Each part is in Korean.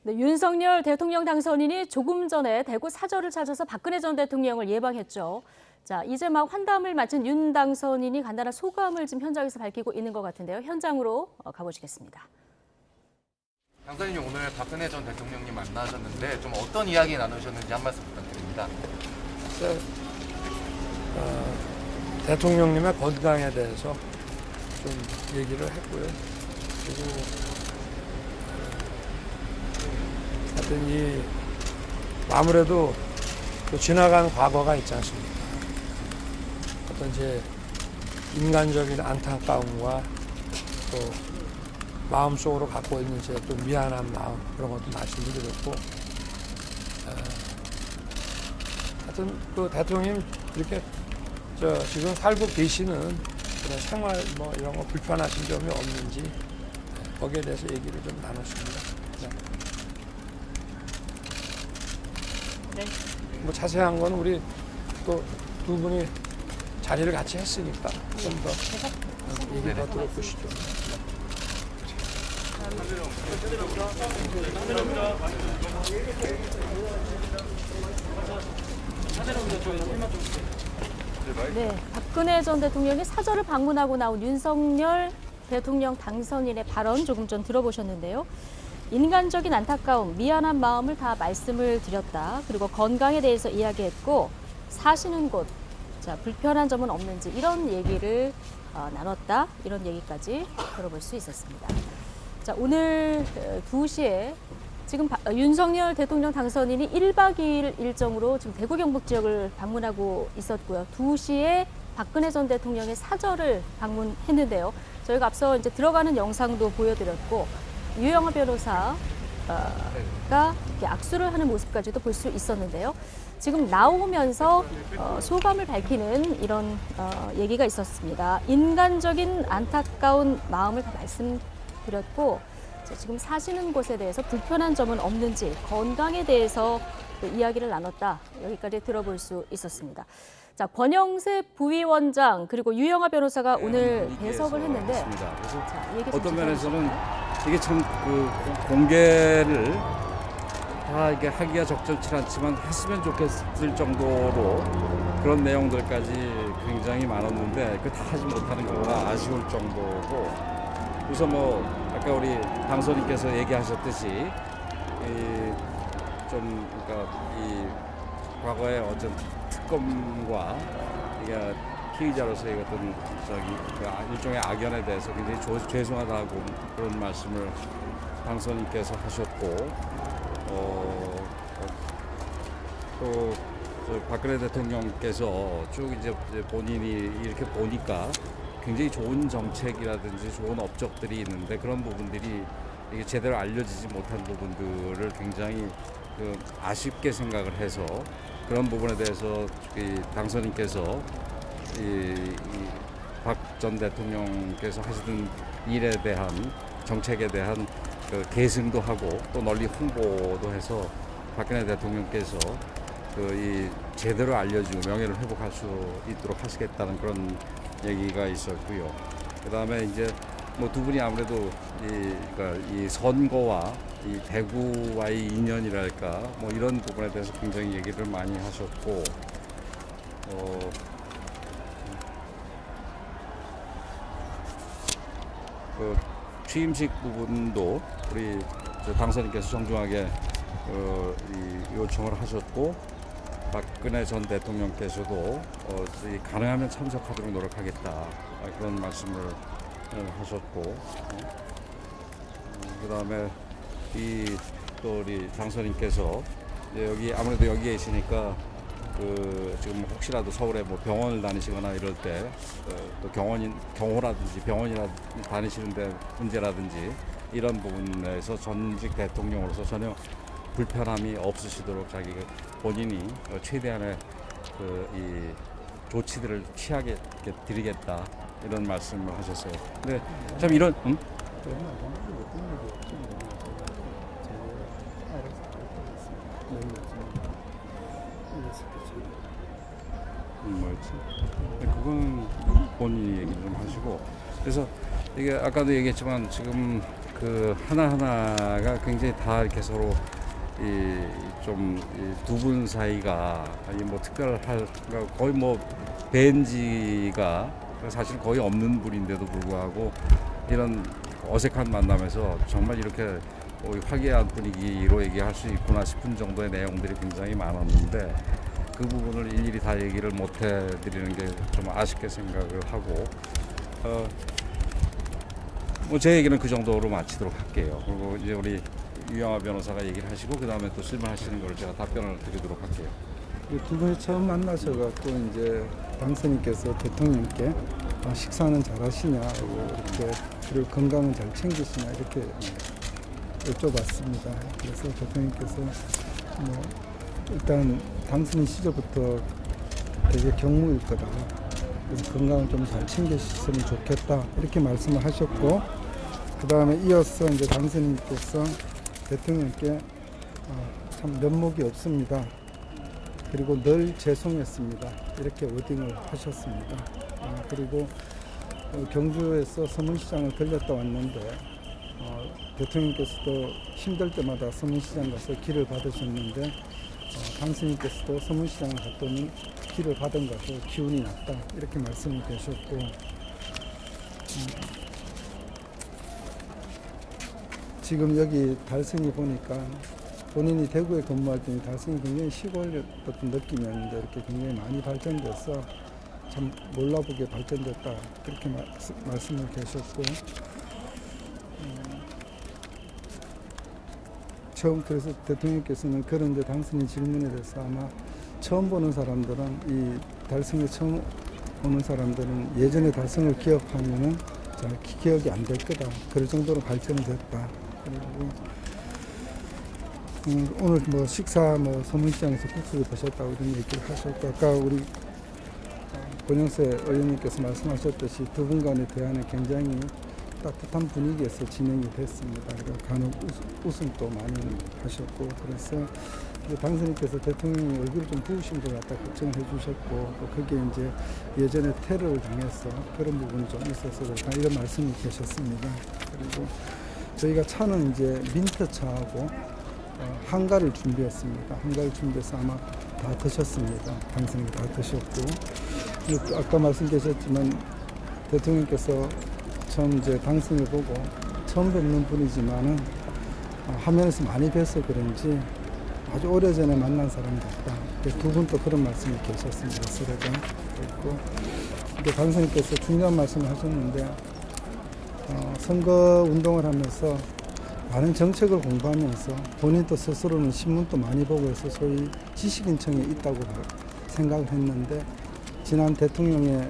네, 윤석열 대통령 당선인이 조금 전에 대구 사저를 찾아서 박근혜 전 대통령을 예방했죠. 자, 이제 막 환담을 마친 윤 당선인이 간단한 소감을 지금 현장에서 밝히고 있는 것 같은데요. 현장으로 가보시겠습니다. 당선인이 오늘 박근혜 전 대통령님 만나셨는데 좀 어떤 이야기 나누셨는지 한 말씀 부탁드립니다. 대통령님의 건강에 대해서 좀 얘기를 했고요. 그리고 하여튼 아무래도 또 지나간 과거가 있지 않습니까? 어떤 이제 인간적인 안타까움과 또 마음속으로 갖고 있는 이제 또 미안한 마음 그런 것도 말씀드렸고, 하여튼 그 대통령님 이렇게 지금 살고 계시는 그런 생활 뭐 이런 거 불편하신 점이 없는지 거기에 대해서 얘기를 좀 나눴습니다. 네. 뭐 자세한 건 우리 또 두 분이 자리를 같이 했으니까 좀 더 얘기 더 들어보시죠. 네, 박근혜 전 대통령이 사저를 방문하고 나온 윤석열 대통령 당선인의 발언 조금 전 들어보셨는데요. 인간적인 안타까움, 미안한 마음을 다 말씀을 드렸다. 그리고 건강에 대해서 이야기했고 사시는 곳, 자, 불편한 점은 없는지 이런 얘기를 나눴다. 이런 얘기까지 들어볼 수 있었습니다. 자, 오늘 2시에 지금 윤석열 대통령 당선인이 1박 2일 일정으로 지금 대구 경북 지역을 방문하고 있었고요. 2시에 박근혜 전 대통령의 사저를 방문했는데요. 저희가 앞서 이제 들어가는 영상도 보여드렸고 유영하 변호사가 이렇게 악수를 하는 모습까지도 볼 수 있었는데요. 지금 나오면서 소감을 밝히는 이런 얘기가 있었습니다. 인간적인 안타까운 마음을 다 말씀드렸고 지금 사시는 곳에 대해서 불편한 점은 없는지 건강에 대해서 이야기를 나눴다. 여기까지 들어볼 수 있었습니다. 자, 권영세 부위원장 그리고 유영하 변호사가 오늘 배석을 했는데 자, 얘기 좀 어떤 면에서는 주세요. 이게 참 그 공개를 다 이게 하기가 적절치 않지만 했으면 좋겠을 정도로 그런 내용들까지 굉장히 많았는데 그 다 하지 못하는 경우가 아쉬울 정도고, 우선 뭐 아까 우리 당선인께서 얘기하셨듯이 그러니까 이 과거의 어떤 특검과 이게 피의자로서의 어떤 일종의 악연에 대해서 굉장히 죄송하다고 그런 말씀을 당선인께서 하셨고, 또 박근혜 대통령께서 쭉 이제 본인이 이렇게 보니까 굉장히 좋은 정책이라든지 좋은 업적들이 있는데 그런 부분들이 이게 제대로 알려지지 못한 부분들을 굉장히 아쉽게 생각을 해서 그런 부분에 대해서 당선인께서 박 전 대통령께서 하시던 일에 대한 정책에 대한 계승도 하고 또 널리 홍보도 해서 박근혜 대통령께서 제대로 알려주고 명예를 회복할 수 있도록 하시겠다는 그런 얘기가 있었고요. 그다음에 이제 뭐 두 분이 아무래도 그러니까 이 선거와 이 대구와의 인연이랄까 뭐 이런 부분에 대해서 굉장히 얘기를 많이 하셨고, 그 취임식 부분도 우리 당선인께서 정중하게 요청을 하셨고, 박근혜 전 대통령께서도 가능하면 참석하도록 노력하겠다 그런 말씀을 하셨고, 그다음에 또 우리 당선인께서 여기 아무래도 여기에 있으니까 지금 혹시라도 서울에 뭐 병원을 다니시거나 이럴 때 또 경호라든지 병원이라든지 다니시는데 문제라든지 이런 부분에서 전직 대통령으로서 전혀 불편함이 없으시도록 자기가 본인이 최대한의 이 조치들을 취하게 드리겠다 이런 말씀을 하셨어요. 근데 참 이런 뭐였지? 그건 본인이 얘기 좀 하시고, 그래서 이게 아까도 얘기했지만 지금 그 하나하나가 굉장히 다 이렇게 서로 두 분 사이가 뭐 특별할 거의 뭐 벤지가 사실 거의 없는 분인데도 불구하고 이런 어색한 만남에서 정말 이렇게 화기애애한 분위기로 얘기할 수 있구나 싶은 정도의 내용들이 굉장히 많았는데 그 부분을 일일이 다 얘기를 못 해드리는 게 좀 아쉽게 생각을 하고 뭐 제 얘기는 그 정도로 마치도록 할게요. 그리고 이제 우리 유영아 변호사가 얘기를 하시고 그 다음에 또 질문하시는 걸 제가 답변을 드리도록 할게요. 두 분이 처음 만나셔갖고 이제 당선인께서 대통령께 식사는 잘하시냐, 그리고 건강은 잘 챙기시냐 이렇게 여쭤봤습니다. 그래서 대통령께서 뭐 일단 당선인 시절부터 되게 경무일 거다. 그래서 건강을 좀 잘 챙기셨으면 좋겠다 이렇게 말씀을 하셨고, 그 다음에 이어서 이제 당선인께서 대통령께 참 면목이 없습니다. 그리고 늘 죄송했습니다. 이렇게 워딩을 하셨습니다. 그리고 경주에서 서문시장을 들렸다 왔는데 대통령께서도 힘들 때마다 서문시장 가서 기를 받으셨는데 당선인께서도 서문시장을 갔더니 기를 받은 것으로 기운이 났다. 이렇게 말씀을 계셨고, 지금 여기 달성이 보니까 본인이 대구에 근무할 때는 달성이 굉장히 시골 같은 느낌이었는데 이렇게 굉장히 많이 발전돼서 참 몰라보게 발전됐다. 그렇게 말씀을 계셨고, 처음 그래서 대통령께서는 그런 당선인 질문에 대해서 아마 처음 보는 사람들은 이 달성에 처음 오는 사람들은 예전에 달성을 기억하면은 잘 기억이 안 될 거다. 그럴 정도로 발전이 됐다. 그리고 오늘 뭐 식사 서문시장에서 국수를 드셨다고 이런 얘기를 하셨고, 아까 우리 권영세 의원님께서 말씀하셨듯이 두 분 간의 대화는 굉장히 따뜻한 분위기에서 진행이 됐습니다. 그리고 간혹 웃음도 많이 하셨고, 그래서 당선인께서 대통령이 얼굴을 좀 부으신 것 같다 걱정을 해주셨고, 그게 이제 예전에 테러를 당해서 그런 부분이 좀 있어서 그렇다 이런 말씀이 계셨습니다. 그리고 저희가 차는 이제 민트차하고 한가를 준비했습니다. 한가를 준비해서 아마 다 드셨습니다. 당선인 다 드셨고, 아까 말씀드렸지만 대통령께서 처음 이제 당선을 보고 처음 뵙는 분이지만은 화면에서 많이 뵈서 그런지 아주 오래전에 만난 사람 같다. 두 분 또 그런 말씀이 계셨습니다. 서로가. 그리고 당선인께서 중요한 말씀을 하셨는데 선거 운동을 하면서 많은 정책을 공부하면서 본인도 스스로는 신문도 많이 보고 해서 소위 지식인층에 있다고 생각을 했는데, 지난 대통령의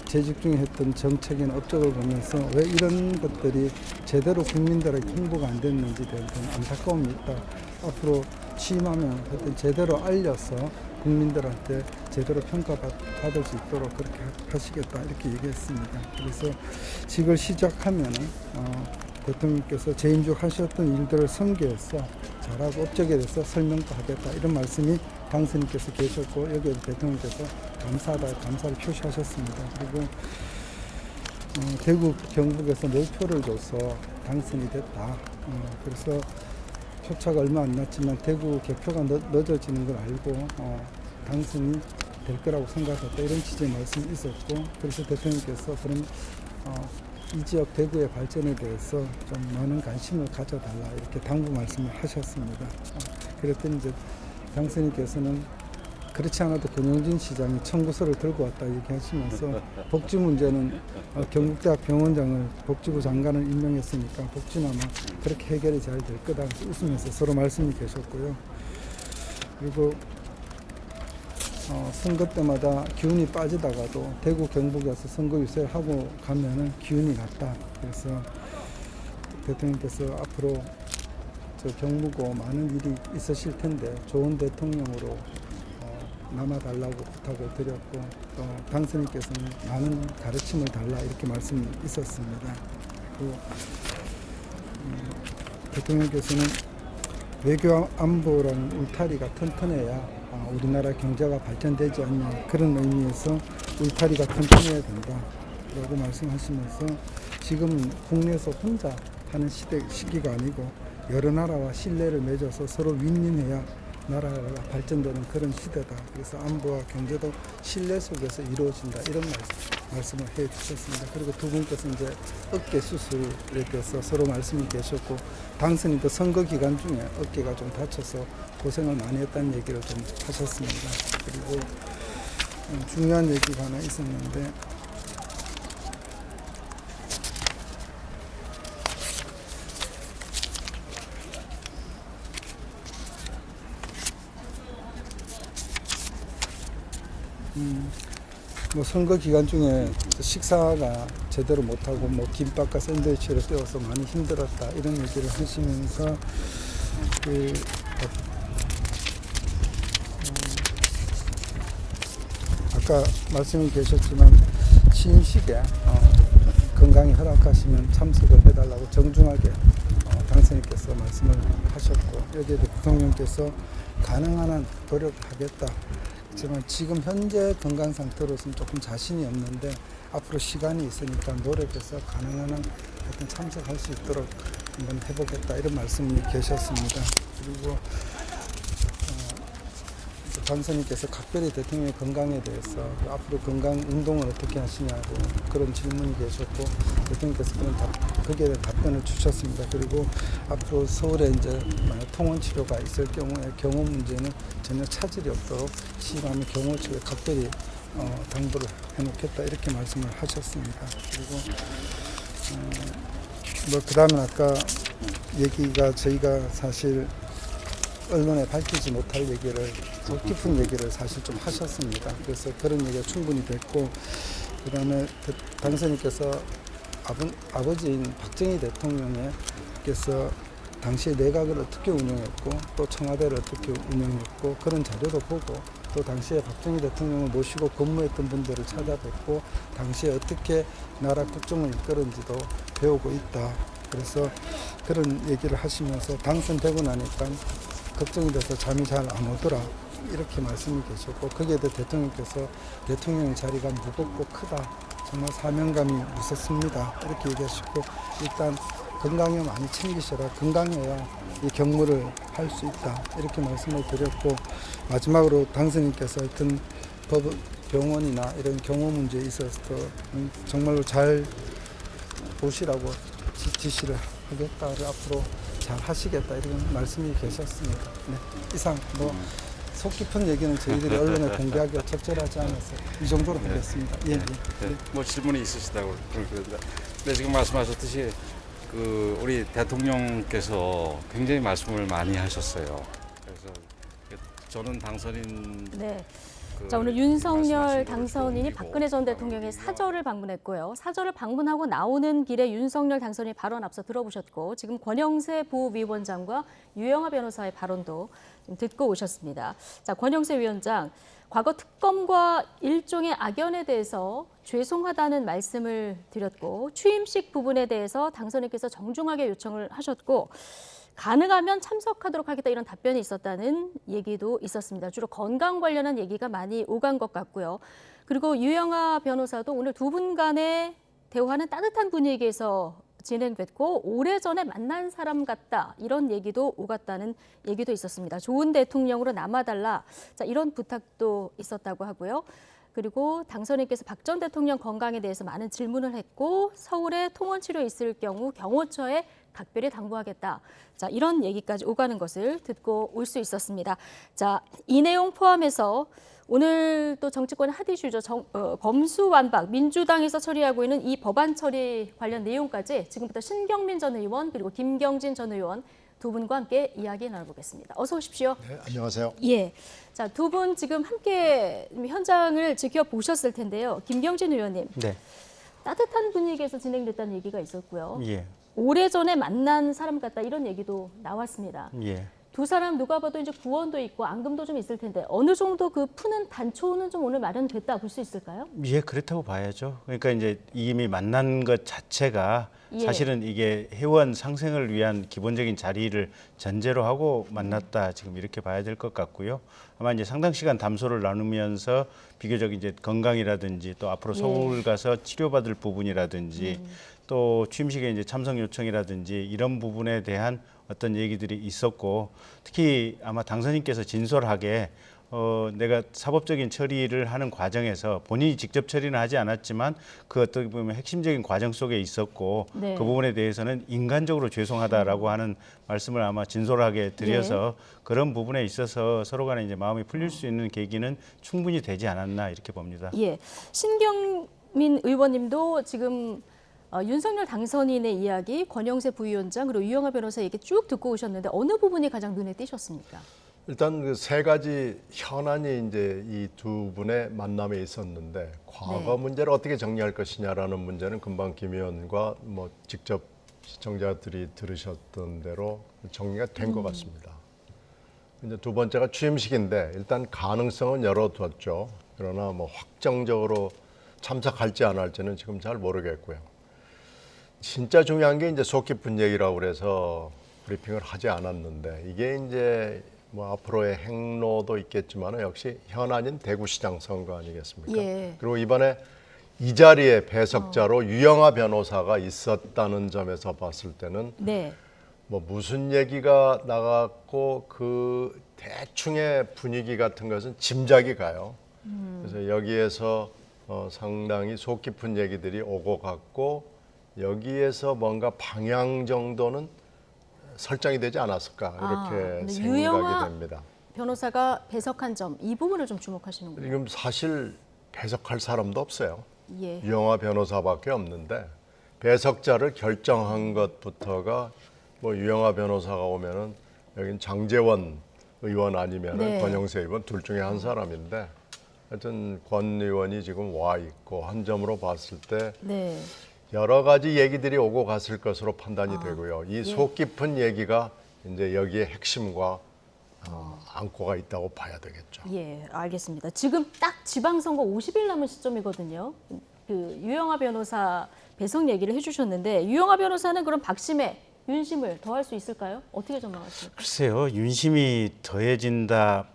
재직 중에 했던 정책이나 업적을 보면서 왜 이런 것들이 제대로 국민들에게 홍보가 안 됐는지 대한 안타까움이 있다. 앞으로 취임하면 하여튼 제대로 알려서 국민들한테 제대로 평가받을 수 있도록 그렇게 하시겠다 이렇게 얘기했습니다. 그래서 직을 시작하면은 대통령께서 재임족하셨던 일들을 선계해서 잘하고 업적에 대해서 설명도 하겠다 이런 말씀이 당선인께서 계셨고, 여기에 대통령께서 감사하다 감사를 표시하셨습니다. 그리고 대구 경북에서 몰표를 줘서 당선이 됐다. 그래서 표차가 얼마 안 났지만 대구 개표가 늦어지는 걸 알고 당선이 될 거라고 생각했다 이런 취지의 말씀이 있었고, 그래서 대통령께서 그런 이 지역 대구의 발전에 대해서 좀 많은 관심을 가져달라 이렇게 당부 말씀을 하셨습니다. 그랬더니 이제 당선인께서는 그렇지 않아도 권영진 시장이 청구서를 들고 왔다 얘기하시면서 복지 문제는 경북대학 병원장을 복지부 장관을 임명했으니까 복지는 아마 그렇게 해결이 잘 될 거다 웃으면서 서로 말씀이 계셨고요. 그리고 선거 때마다 기운이 빠지다가도 대구 경북에서 선거 유세를 하고 가면은 기운이 났다. 그래서 대통령께서 앞으로 저 경무고 많은 일이 있으실 텐데 좋은 대통령으로 남아달라고 부탁을 드렸고, 또 당선인께서는 많은 가르침을 달라 이렇게 말씀이 있었습니다. 그리고 대통령께서는 외교 안보라는 울타리가 튼튼해야 우리나라 경제가 발전되지 않냐 그런 의미에서 울타리가 튼튼해야 된다 라고 말씀하시면서 지금 국내에서 혼자 하는 시기가 아니고 여러 나라와 신뢰를 맺어서 서로 윈윈해야 나라가 발전되는 그런 시대다. 그래서 안보와 경제도 신뢰 속에서 이루어진다. 이런 말씀을 해 주셨습니다. 그리고 두 분께서 이제 어깨 수술에 대해서 서로 말씀이 계셨고 당선인도 선거 기간 중에 어깨가 좀 다쳐서 고생을 많이 했다는 얘기를 좀 하셨습니다. 그리고 중요한 얘기가 하나 있었는데 뭐 선거 기간 중에 식사가 제대로 못하고 뭐 김밥과 샌드위치를 떼어서 많이 힘들었다 이런 얘기를 하시면서 아까 말씀이 계셨지만 취임식에 건강이 허락하시면 참석을 해달라고 정중하게 당선인께서 말씀을 하셨고 여기에 대통령께서 가능한 한 노력하겠다. 하지만 지금 현재 건강 상태로서는 조금 자신이 없는데 앞으로 시간이 있으니까 노력해서 가능한 한 하여튼 참석할 수 있도록 한번 해보겠다 이런 말씀이 계셨습니다. 그리고 당선인께서 각별히 대통령의 건강에 대해서 앞으로 건강 운동을 어떻게 하시냐고 그런 질문이 계셨고 대통령께서 거기에 대한 답변을 주셨습니다. 그리고 앞으로 서울에 이제 만약 통원 치료가 있을 경우에 경호 문제는 전혀 차질이 없도록 시감의 경호 측에 각별히 당부를 해놓겠다 이렇게 말씀을 하셨습니다. 그리고 뭐 그다음에 아까 얘기가 저희가 사실 언론에 밝히지 못할 얘기를 속 깊은 얘기를 사실 좀 하셨습니다. 그래서 그런 얘기가 충분히 됐고 그다음에 당선인께서 아버지인 박정희 대통령께서 당시에 내각을 어떻게 운영했고 또 청와대를 어떻게 운영했고 그런 자료도 보고 또 당시에 박정희 대통령을 모시고 근무했던 분들을 찾아뵙고 당시에 어떻게 나라 국정을 이끌었는지도 배우고 있다. 그래서 그런 얘기를 하시면서 당선되고 나니까 걱정이 돼서 잠이 잘 안 오더라 이렇게 말씀이 계셨고 거기에 대해 대통령께서 대통령의 자리가 무겁고 크다 정말 사명감이 무섭습니다 이렇게 얘기하시고 일단 건강에 많이 챙기셔라 건강해야 이 경무를 할 수 있다 이렇게 말씀을 드렸고 마지막으로 당선인께서 하여튼 병원이나 이런 경호 문제에 있어서 정말로 잘 보시라고 지시를 하겠다를 앞으로 잘 하시겠다 이런 말씀이 계셨습니다. 네, 이상 뭐 속 깊은 얘기는 저희들이 언론에 공개하기가 적절하지 않아서 이 정도로 하겠습니다. 예, 예. 네. 뭐 질문이 있으시다고 그러는데 네, 지금 말씀하셨듯이 우리 대통령께서 굉장히 말씀을 많이 하셨어요. 그래서 저는 당선인 네. 자, 오늘 윤석열 당선인이 박근혜 전 대통령의 사저를 방문했고요. 사저를 방문하고 나오는 길에 윤석열 당선인의 발언 앞서 들어보셨고 지금 권영세 부위원장과 유영하 변호사의 발언도 좀 듣고 오셨습니다. 자, 권영세 위원장, 과거 특검과 일종의 악연에 대해서 죄송하다는 말씀을 드렸고 취임식 부분에 대해서 당선인께서 정중하게 요청을 하셨고 가능하면 참석하도록 하겠다 이런 답변이 있었다는 얘기도 있었습니다. 주로 건강 관련한 얘기가 많이 오간 것 같고요. 그리고 유영하 변호사도 오늘 두 분 간의 대화는 따뜻한 분위기에서 진행됐고 오래전에 만난 사람 같다 이런 얘기도 오갔다는 얘기도 있었습니다. 좋은 대통령으로 남아달라 자, 이런 부탁도 있었다고 하고요. 그리고 당선인께서 박 전 대통령 건강에 대해서 많은 질문을 했고 서울에 통원 치료 있을 경우 경호처에 각별히 당부하겠다. 자, 이런 얘기까지 오가는 것을 듣고 올 수 있었습니다. 자, 이 내용 포함해서 오늘 또 정치권의 핫 이슈죠. 검수완박, 민주당에서 처리하고 있는 이 법안 처리 관련 내용까지 지금부터 신경민 전 의원 그리고 김경진 전 의원 두 분과 함께 이야기 나눠보겠습니다. 어서 오십시오. 네, 안녕하세요. 예. 자, 두 분 지금 함께 현장을 지켜보셨을 텐데요. 김경진 의원님. 네. 따뜻한 분위기에서 진행됐다는 얘기가 있었고요. 예. 오래전에 만난 사람 같다 이런 얘기도 나왔습니다. 예. 두 사람 누가 봐도 이제 구원도 있고 앙금도 좀 있을 텐데 어느 정도 그 푸는 단초는 좀 오늘 마련됐다 볼 수 있을까요? 예, 그렇다고 봐야죠. 그러니까 이제 이미 만난 것 자체가 예. 사실은 이게 회원 상생을 위한 기본적인 자리를 전제로 하고 만났다 지금 이렇게 봐야 될 것 같고요. 아마 이제 상당 시간 담소를 나누면서 비교적 이제 건강이라든지 또 앞으로 예. 서울 가서 치료받을 부분이라든지 또 취임식에 이제 참석 요청이라든지 이런 부분에 대한 어떤 얘기들이 있었고 특히 아마 당선인께서 진솔하게 내가 사법적인 처리를 하는 과정에서 본인이 직접 처리는 하지 않았지만 그 어떻게 보면 핵심적인 과정 속에 있었고 네. 그 부분에 대해서는 인간적으로 죄송하다라고 하는 말씀을 아마 진솔하게 드려서 그런 부분에 있어서 서로 간에 이제 마음이 풀릴 수 있는 계기는 충분히 되지 않았나 이렇게 봅니다. 예, 신경민 의원님도 지금 윤석열 당선인의 이야기, 권영세 부위원장 그리고 유영하 변호사 얘기 쭉 듣고 오셨는데 어느 부분이 가장 눈에 띄셨습니까? 일단 그 세 가지 현안이 이제 이 두 분의 만남에 있었는데 과거 네. 문제를 어떻게 정리할 것이냐라는 문제는 금방 김 의원과 뭐 직접 시청자들이 들으셨던 대로 정리가 된 것 같습니다. 이제 두 번째가 취임식인데 일단 가능성은 열어뒀죠. 그러나 뭐 확정적으로 참석할지 안 할지는 지금 잘 모르겠고요. 진짜 중요한 게 이제 속 깊은 얘기라고 그래서 브리핑을 하지 않았는데 이게 이제 뭐 앞으로의 행로도 있겠지만 역시 현안인 대구시장 선거 아니겠습니까? 예. 그리고 이번에 이 자리에 배석자로 유영하 변호사가 있었다는 점에서 봤을 때는 네. 뭐 무슨 얘기가 나갔고 그 대충의 분위기 같은 것은 짐작이 가요. 그래서 여기에서 상당히 속 깊은 얘기들이 오고 갔고 여기에서 뭔가 방향 정도는 설정이 되지 않았을까 이렇게 근데 생각이 유영하 됩니다. 변호사가 배석한 점 이 부분을 좀 주목하시는군요. 지금 사실 배석할 사람도 없어요. 예. 유영하 변호사밖에 없는데 배석자를 결정한 것부터가 뭐 유영하 변호사가 오면은 여긴 장제원 의원 아니면은 네. 권영세 의원 둘 중에 한 사람인데 하여튼 권 의원이 지금 와 있고 한 점으로 봤을 때 네. 여러 가지 얘기들이 오고 갔을 것으로 판단이 되고요. 이 예. 속 깊은 얘기가 이제 여기에 핵심과 안고가 있다고 봐야 되겠죠. 예, 알겠습니다. 지금 딱 지방선거 50일 남은 시점이거든요. 그 유영하 변호사 배석 얘기를 해주셨는데 유영하 변호사는 그럼 박심에 윤심을 더할 수 있을까요? 어떻게 전망하십니까? 글쎄요, 윤심이 더해진다,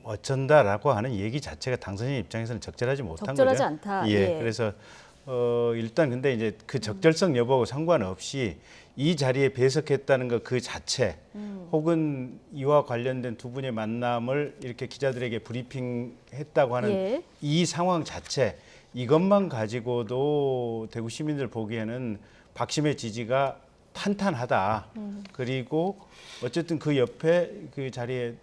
어쩐다라고 하는 얘기 자체가 당선인 입장에서는 적절하지 못한 적절하지 거죠. 않다. 예, 예. 그래서 일단 근데 이제 그 적절성 여부하고 상관없이 이 자리에 배석했다는 것 그 자체, 혹은 이와 관련된 두 분의 만남을 이렇게 기자들에게 브리핑했다고 하는 예. 이 상황 자체, 이것만 가지고도 대구 시민들 보기에는 박심의 지지가 탄탄하다. 그리고 어쨌든 그 옆에 그 자리에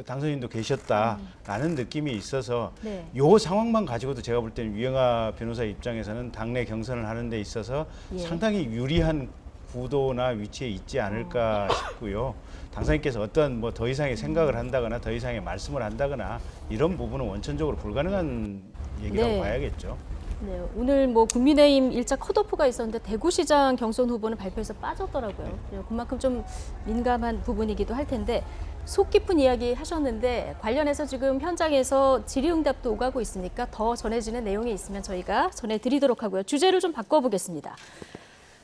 당선인도 계셨다라는 느낌이 있어서 네. 요 상황만 가지고도 제가 볼 때는 유영하 변호사 입장에서는 당내 경선을 하는 데 있어서 예. 상당히 유리한 구도나 위치에 있지 않을까 싶고요. 당선인께서 어떤 뭐 더 이상의 생각을 한다거나 더 이상의 말씀을 한다거나 이런 부분은 원천적으로 불가능한 얘기라고 네. 봐야겠죠. 네, 오늘 뭐 국민의힘 1차 컷오프가 있었는데 대구시장 경선 후보는 발표에서 빠졌더라고요. 그만큼 좀 민감한 부분이기도 할 텐데 속 깊은 이야기 하셨는데 관련해서 지금 현장에서 질의응답도 오가고 있으니까 더 전해지는 내용이 있으면 저희가 전해드리도록 하고요. 주제를 좀 바꿔보겠습니다.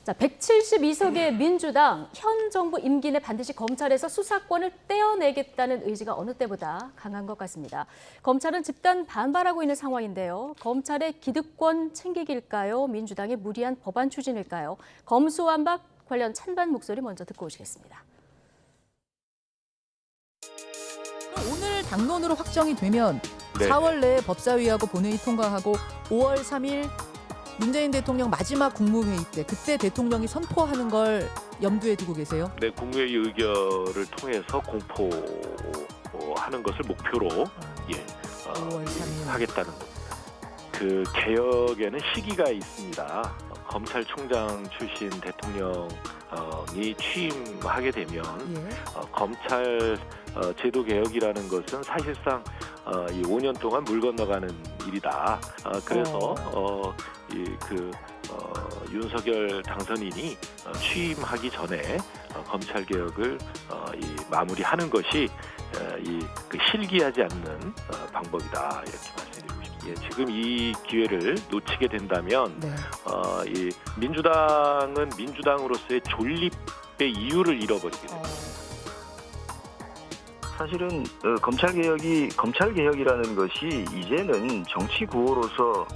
자, 172석의 민주당 현 정부 임기 내 반드시 검찰에서 수사권을 떼어내겠다는 의지가 어느 때보다 강한 것 같습니다. 검찰은 집단 반발하고 있는 상황인데요. 검찰의 기득권 챙기기일까요? 민주당의 무리한 법안 추진일까요? 검수완박 관련 찬반 목소리 먼저 듣고 오시겠습니다. 오늘 당론으로 확정이 되면 네. 4월 내에 법사위하고 본회의 통과하고 5월 3일 문재인 대통령 마지막 국무회의 때 그때 대통령이 선포하는 걸 염두에 두고 계세요? 네, 국무회의 의결을 통해서 공포하는 것을 목표로 5월 3일. 하겠다는 겁니다. 그 개혁에는 시기가 있습니다. 검찰총장 출신 대통령이 취임하게 되면 예. 검찰 제도 개혁이라는 것은 사실상 이 5년 동안 물 건너가는 일이다. 그래서 그 윤석열 당선인이 취임하기 전에 검찰 개혁을 마무리하는 것이 그 실기하지 않는 방법이다 이렇게 말씀드리고 싶습니다. 예, 지금 이 기회를 놓치게 된다면 네. 이 민주당은 민주당으로서의 존립의 이유를 잃어버리게 됩니다. 사실은 검찰 개혁이라는 것이 이제는 정치 구호로서는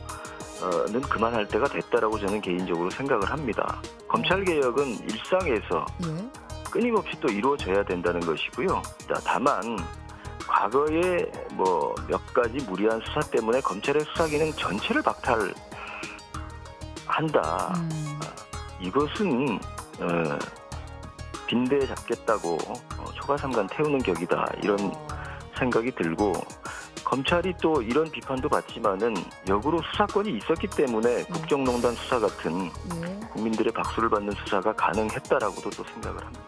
그만할 때가 됐다라고 저는 개인적으로 생각을 합니다. 검찰 개혁은 일상에서 예. 끊임없이 또 이루어져야 된다는 것이고요. 다만 과거에 뭐 몇 가지 무리한 수사 때문에 검찰의 수사 기능 전체를 박탈한다. 이것은 빈대 잡겠다고 초가삼간 태우는 격이다 이런 생각이 들고, 검찰이 또 이런 비판도 받지만은 역으로 수사권이 있었기 때문에 국정농단 수사 같은 예. 국민들의 박수를 받는 수사가 가능했다라고도 또 생각을 합니다.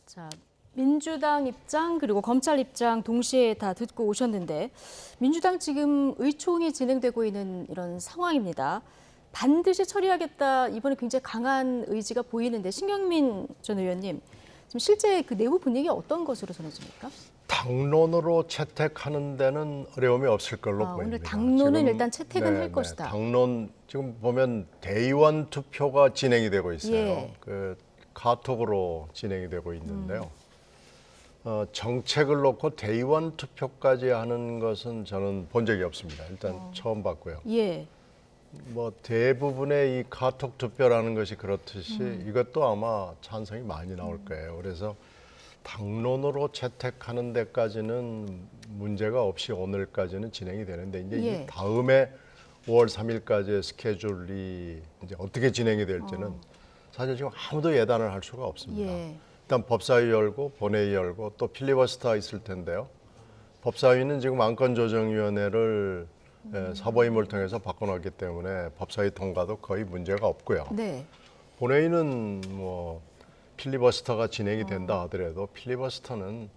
자, 민주당 입장 그리고 검찰 입장 동시에 다 듣고 오셨는데, 민주당 지금 의총이 진행되고 있는 이런 상황입니다. 반드시 처리하겠다, 이번에 굉장히 강한 의지가 보이는데, 신경민 전 의원님, 지금 실제 그 내부 분위기 어떤 것으로 전해집니까? 당론으로 채택하는 데는 어려움이 없을 걸로 보입니다. 오늘 당론은 지금, 일단 채택은 할 것이다. 당론 지금 보면 대의원 투표가 진행이 되고 있어요. 예. 그 카톡으로 진행이 되고 있는데요. 정책을 놓고 대의원 투표까지 하는 것은 저는 본 적이 없습니다. 일단 처음 봤고요. 예. 뭐 대부분의 이 카톡 투표라는 것이 그렇듯이 이것도 아마 찬성이 많이 나올 거예요. 그래서 당론으로 채택하는 데까지는 문제가 없이 오늘까지는 진행이 되는데, 이제 예. 이 다음에 5월 3일까지의 스케줄이 이제 어떻게 진행이 될지는 사실 지금 아무도 예단을 할 수가 없습니다. 예. 일단 법사위 열고 본회의 열고 또 필리버스터 있을 텐데요. 법사위는 지금 안건조정위원회를 사보임을 통해서 바꿔놨기 때문에 법사위 통과도 거의 문제가 없고요. 네. 본회의는 뭐 필리버스터가 진행이 된다 하더라도 필리버스터는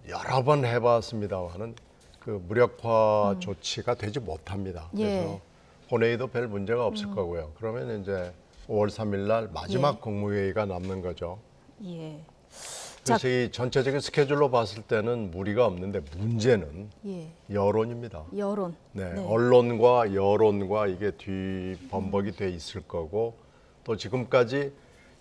여러 번 해봤습니다만은 그 무력화 조치가 되지 못합니다. 예. 그래서 본회의도 별 문제가 없을 거고요. 그러면 이제 5월 3일 날 마지막 예. 국무회의가 남는 거죠. 예. 그래서 이 전체적인 스케줄로 봤을 때는 무리가 없는데, 문제는 예. 여론입니다. 여론. 네, 네. 언론과 여론과 이게 뒤범벅이 돼 있을 거고, 또 지금까지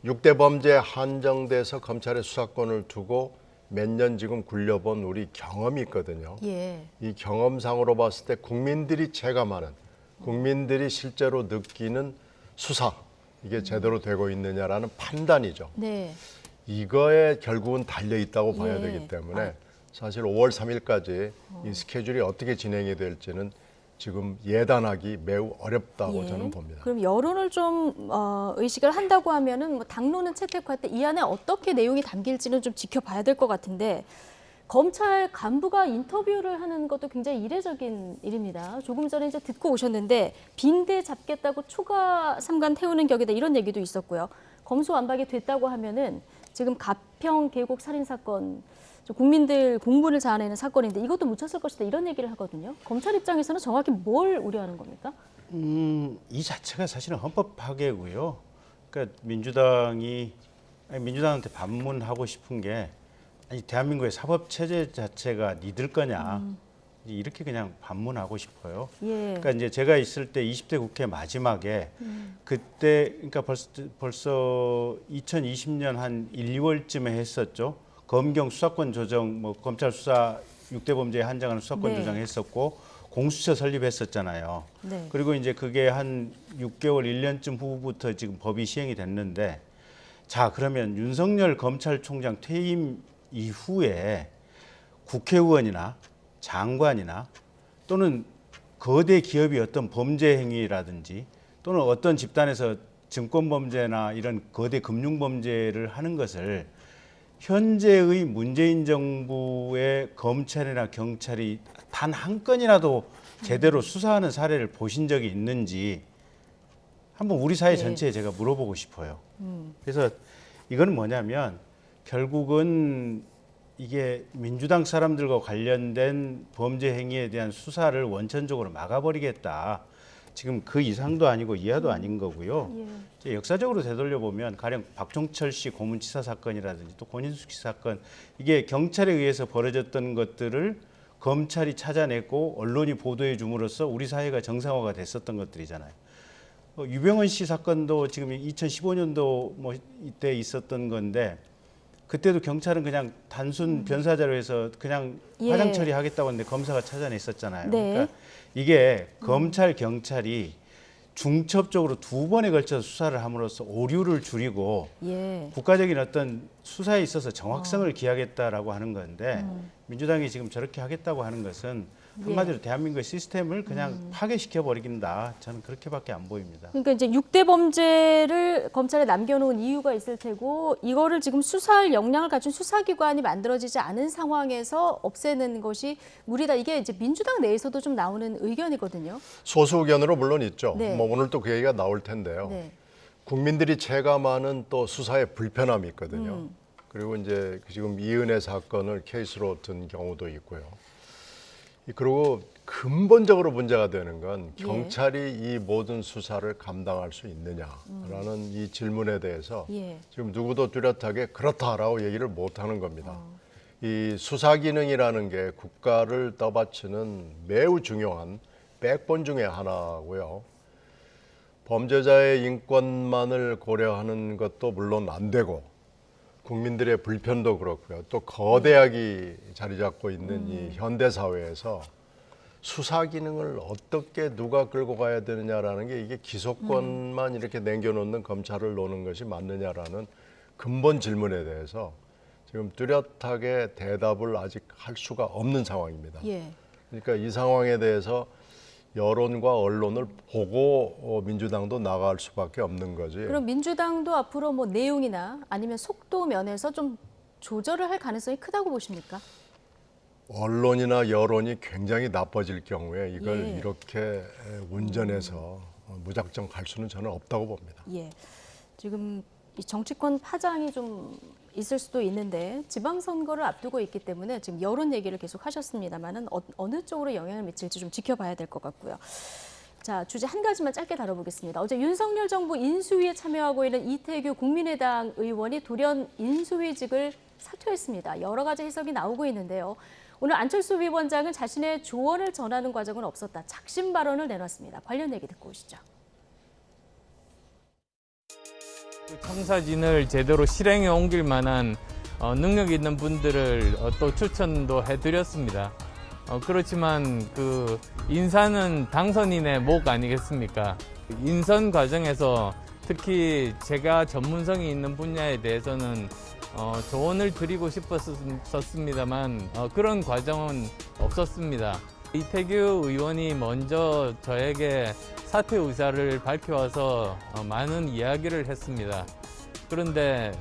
6대 범죄에 한정돼서 검찰의 수사권을 두고 몇 년 지금 굴려본 우리 경험이 있거든요. 예. 이 경험상으로 봤을 때 국민들이 체감하는, 국민들이 실제로 느끼는 수사, 이게 제대로 되고 있느냐라는 판단이죠. 네. 이거에 결국은 달려 있다고 봐야 예. 되기 때문에 사실 5월 3일까지 이 스케줄이 어떻게 진행이 될지는 지금 예단하기 매우 어렵다고 예. 저는 봅니다. 그럼 여론을 좀 의식을 한다고 하면은 뭐 당론은 채택할 때 이 안에 어떻게 내용이 담길지는 좀 지켜봐야 될 것 같은데, 검찰 간부가 인터뷰를 하는 것도 굉장히 이례적인 일입니다. 조금 전에 이제 듣고 오셨는데, 빈대 잡겠다고 초과 삼간 태우는 격이다 이런 얘기도 있었고요. 검소완박이 됐다고 하면은 지금 가평 계곡 살인 사건, 국민들 공분을 자아내는 사건인데 이것도 묻혔을 것이다 이런 얘기를 하거든요. 검찰 입장에서는 정확히 뭘 우려하는 겁니까? 이 자체가 사실은 헌법 파괴고요. 그러니까 민주당한테 반문하고 싶은 게, 아니 대한민국의 사법 체제 자체가 니들 거냐, 이렇게 그냥 반문하고 싶어요. 예. 그러니까 이제 제가 있을 때 20대 국회 마지막에 그때 그러니까 벌써 2020년 한 1, 2월쯤에 했었죠. 검경 수사권 조정, 뭐 검찰 수사 6대 범죄에 한정하는 수사권 네. 조정했었고 공수처 설립했었잖아요. 네. 그리고 이제 그게 한 6개월, 1년쯤 후부터 지금 법이 시행이 됐는데, 자 그러면 윤석열 검찰총장 퇴임 이후에 국회의원이나 장관이나 또는 거대 기업이 어떤 범죄 행위라든지 또는 어떤 집단에서 증권 범죄나 이런 거대 금융 범죄를 하는 것을 현재의 문재인 정부의 검찰이나 경찰이 단 한 건이라도 제대로 수사하는 사례를 보신 적이 있는지 한번 우리 사회 전체에 제가 물어보고 싶어요. 그래서 이건 뭐냐면 결국은 이게 민주당 사람들과 관련된 범죄 행위에 대한 수사를 원천적으로 막아버리겠다. 지금 그 이상도 아니고 이하도 아닌 거고요. 예. 이제 역사적으로 되돌려 보면 가령 박종철 씨 고문치사 사건이라든지 또 권인숙 씨 사건, 이게 경찰에 의해서 벌어졌던 것들을 검찰이 찾아냈고 언론이 보도해 줌으로써 우리 사회가 정상화가 됐었던 것들이잖아요. 유병헌 씨 사건도 지금 2015년도 뭐 이때 있었던 건데, 그때도 경찰은 그냥 단순 변사자로 해서 그냥 예. 화장 처리하겠다고 했는데 검사가 찾아냈었잖아요. 네. 그러니까 이게 검찰, 경찰이 중첩적으로 2번에 걸쳐서 수사를 함으로써 오류를 줄이고 예. 국가적인 어떤 수사에 있어서 정확성을 기하겠다라고 하는 건데, 민주당이 지금 저렇게 하겠다고 하는 것은 한마디로 대한민국의 시스템을 그냥 파괴시켜 버리긴다. 저는 그렇게밖에 안 보입니다. 그러니까 이제 6대 범죄를 검찰에 남겨놓은 이유가 있을 테고, 이거를 지금 수사할 역량을 갖춘 수사기관이 만들어지지 않은 상황에서 없애는 것이 무리다. 이게 이제 민주당 내에서도 좀 나오는 의견이거든요. 소수 의견으로 물론 있죠. 네. 뭐 오늘 또 그 얘기가 나올 텐데요. 네. 국민들이 체감하는 또 수사의 불편함이 있거든요. 그리고 이제 지금 이은혜 사건을 케이스로 든 경우도 있고요. 그리고 근본적으로 문제가 되는 건 경찰이 이 모든 수사를 감당할 수 있느냐라는 이 질문에 대해서 지금 누구도 뚜렷하게 그렇다라고 얘기를 못 하는 겁니다. 이 수사 기능이라는 게 국가를 떠받치는 매우 중요한 백본 중에 하나고요. 범죄자의 인권만을 고려하는 것도 물론 안 되고, 국민들의 불편도 그렇고요. 또 거대하게 자리 잡고 있는 이 현대 사회에서 수사 기능을 어떻게 누가 끌고 가야 되느냐라는 게, 이게 기소권만 이렇게 남겨놓는 검찰을 놓는 것이 맞느냐라는 근본 질문에 대해서 지금 뚜렷하게 대답을 아직 할 수가 없는 상황입니다. 그러니까 이 상황에 대해서 여론과 언론을 보고 민주당도 나갈 수밖에 없는 거지. 그럼 민주당도 앞으로 뭐 내용이나 아니면 속도 면에서 좀 조절을 할 가능성이 크다고 보십니까? 언론이나 여론이 굉장히 나빠질 경우에 이걸 이렇게 운전해서 무작정 갈 수는 저는 없다고 봅니다. 예. 지금 이 정치권 파장이 좀 있을 수도 있는데, 지방선거를 앞두고 있기 때문에 지금 여론 얘기를 계속 하셨습니다만은 어느 쪽으로 영향을 미칠지 좀 지켜봐야 될 것 같고요. 자, 주제 한 가지만 짧게 다뤄보겠습니다. 어제 윤석열 정부 인수위에 참여하고 있는 이태규 국민의당 의원이 돌연 인수위직을 사퇴했습니다. 여러 가지 해석이 나오고 있는데요. 오늘 안철수 위원장은 자신의 조언을 전하는 과정은 없었다, 작심 발언을 내놨습니다. 관련 얘기 듣고 오시죠. 청사진을 제대로 실행에 옮길 만한 능력 있는 분들을 또 추천도 해드렸습니다. 그렇지만 그 인사는 당선인의 목 아니겠습니까? 인선 과정에서 특히 제가 전문성이 있는 분야에 대해서는 조언을 드리고 싶었습니다만 그런 과정은 없었습니다. 이태규 의원이 먼저 저에게 사퇴 의사를 밝혀와서 많은 이야기를 했습니다. 그런데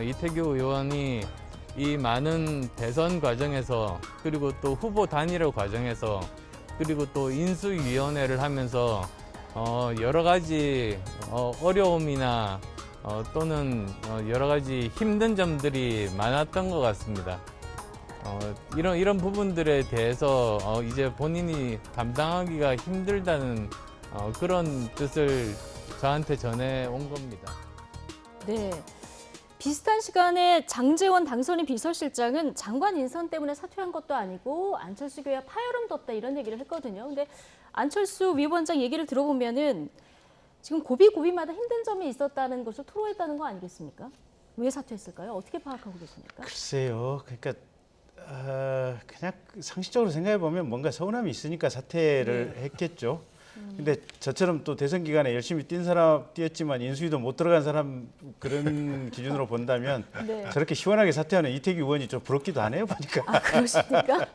이태규 의원이 이 많은 대선 과정에서, 그리고 또 후보 단일화 과정에서, 그리고 또 인수위원회를 하면서 여러 가지 어려움이나 또는 여러 가지 힘든 점들이 많았던 것 같습니다. 이런 부분들에 대해서 이제 본인이 감당하기가 힘들다는 그런 뜻을 저한테 전해온 겁니다. 네. 비슷한 시간에 장제원 당선인 비서실장은 장관 인선 때문에 사퇴한 것도 아니고 안철수 교야 파열음도 없다, 이런 얘기를 했거든요. 근데 안철수 위원장 얘기를 들어보면은 지금 고비고비마다 힘든 점이 있었다는 것을 토로했다는 거 아니겠습니까? 왜 사퇴했을까요? 어떻게 파악하고 계십니까? 글쎄요. 그러니까 그냥 상식적으로 생각해 보면 뭔가 서운함이 있으니까 사퇴를 했겠죠. 근데 저처럼 또 대선 기간에 열심히 뛰었지만 인수위도 못 들어간 사람, 그런 기준으로 본다면 저렇게 시원하게 사퇴하는 이태규 의원이 좀 부럽기도 하네요, 보니까. 아, 그러십니까?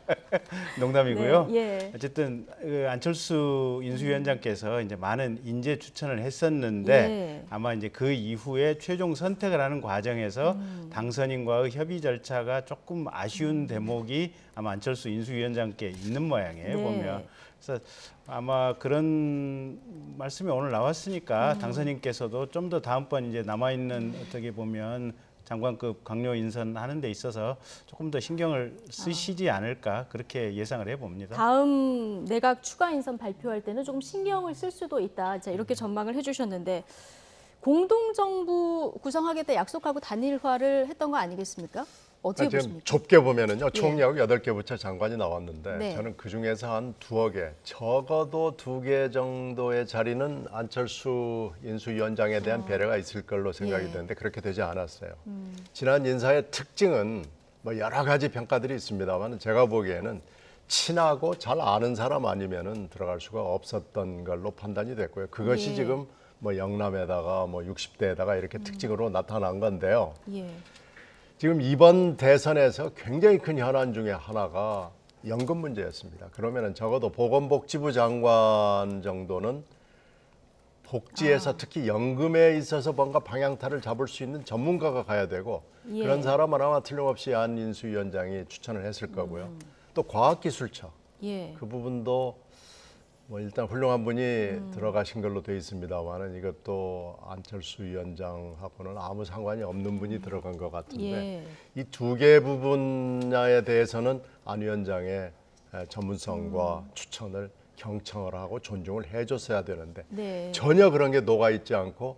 농담이고요. 네, 어쨌든 안철수 인수위원장께서 이제 많은 인재 추천을 했었는데 아마 이제 그 이후에 최종 선택을 하는 과정에서 당선인과의 협의 절차가 조금 아쉬운 대목이 아마 안철수 인수위원장께 있는 모양이에요, 보면. 그래서 아마 그런 말씀이 오늘 나왔으니까 당선인께서도 좀 더 다음번 이제 남아있는 어떻게 보면 장관급 강요 인선하는 데 있어서 조금 더 신경을 쓰시지 않을까 그렇게 예상을 해봅니다. 다음 내각 추가 인선 발표할 때는 조금 신경을 쓸 수도 있다. 자, 이렇게 전망을 해주셨는데 공동정부 구성하겠다 약속하고 단일화를 했던 거 아니겠습니까? 어떻게 지금 보십니까? 좁게 보면은요, 총리하고 8개 부처 장관이 나왔는데 네. 저는 그 중에서 한 2개, 적어도 2개 정도의 자리는 안철수 인수위원장에 대한 배려가 있을 걸로 생각이 예. 되는데 그렇게 되지 않았어요. 지난 인사의 특징은 뭐 여러 가지 평가들이 있습니다만 제가 보기에는 친하고 잘 아는 사람 아니면은 들어갈 수가 없었던 걸로 판단이 됐고요. 그것이 예. 지금 뭐 영남에다가 뭐 60대에다가 이렇게 특징으로 나타난 건데요. 예. 지금 이번 대선에서 굉장히 큰 현안 중에 하나가 연금 문제였습니다. 그러면은 적어도 보건복지부 장관 정도는 복지에서 특히 연금에 있어서 뭔가 방향타를 잡을 수 있는 전문가가 가야 되고 예. 그런 사람은 아마 틀림없이 안 인수위원장이 추천을 했을 거고요. 또 과학기술처 예. 그 부분도 뭐 일단 훌륭한 분이 들어가신 걸로 돼 있습니다만은 이것도 안철수 위원장하고는 아무 상관이 없는 분이 들어간 것 같은데 예. 이 2개 분야에 대해서는 안 위원장의 전문성과 추천을 경청을 하고 존중을 해줬어야 되는데 네. 전혀 그런 게 녹아 있지 않고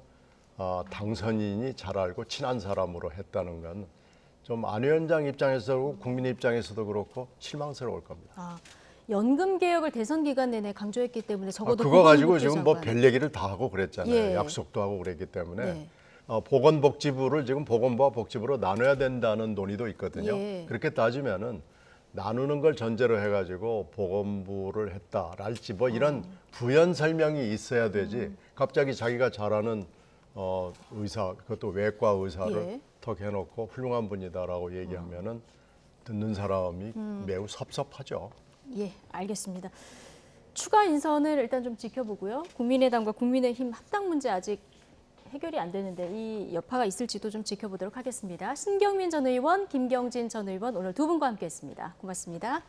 당선인이 잘 알고 친한 사람으로 했다는 건 좀 안 위원장 입장에서도 국민 입장에서도 그렇고 실망스러울 겁니다. 아, 연금 개혁을 대선 기간 내내 강조했기 때문에 적어도 그거 가지고 보건복지 지금 뭐 장관. 별 얘기를 다 하고 그랬잖아요. 예. 약속도 하고 그랬기 때문에 네. 보건복지부를 지금 보건부와 복지부로 나눠야 된다는 논의도 있거든요. 예. 그렇게 따지면은 나누는 걸 전제로 해가지고 보건부를 했다랄지 뭐 이런 부연 설명이 있어야 되지. 갑자기 자기가 잘하는 의사, 그것도 외과 의사를 예. 턱 해놓고 훌륭한 분이다라고 얘기하면은 듣는 사람이 매우 섭섭하죠. 예, 알겠습니다. 추가 인선을 일단 좀 지켜보고요. 국민의당과 국민의힘 합당 문제 아직 해결이 안 되는데 이 여파가 있을지도 좀 지켜보도록 하겠습니다. 신경민 전 의원, 김경진 전 의원 오늘 두 분과 함께했습니다. 고맙습니다.